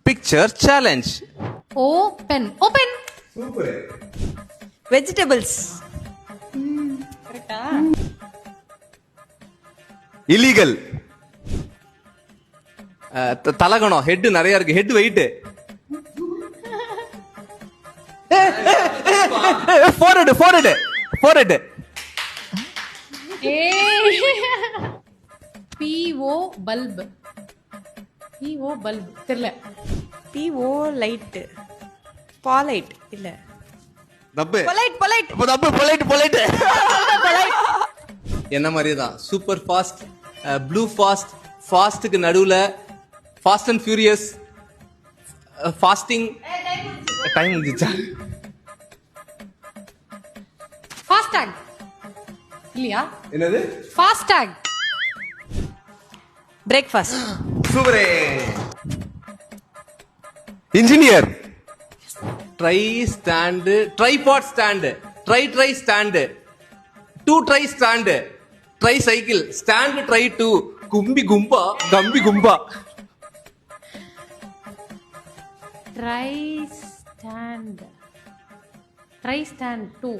Picture challenge. Open. Open. Super. Vegetables. Correcta? Illegal. தலகணம் head நிறைய இருக்கு. Head weight. forehead. PO bulb. PO bulb. தெரியல. PO light. Polite இல்ல. தப்பு. Polite. தப்பு. பொலைட். என்ன மாதிரியே தான். சூப்பர் ஃபாஸ்ட், ப்ளூ ஃபாஸ்ட், ஃபாஸ்ட்டுக்கு நடுவுல fast and furious, fasting. Time முடிஞ்சிச்சா? Fastag. இல்லையா? என்னது? Fastag. Breakfast. சூப்பரே. Engineer. Tripod stand, try stand, 2 try stand, tricycle, stand try 2, கம்பி கும்பா. Try stand 2.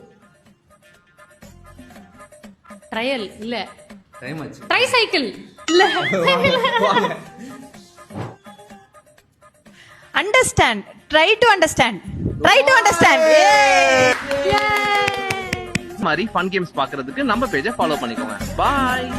Trial இல்ல. டைம் ஆச்சு. Tricycle இல்ல. Understand. Try to understand. மாதிரி ஃபன் கேம்ஸ் பார்க்கிறதுக்கு நம்ம பேஜை ஃபாலோ பண்ணிக்கோங்க. பாய்.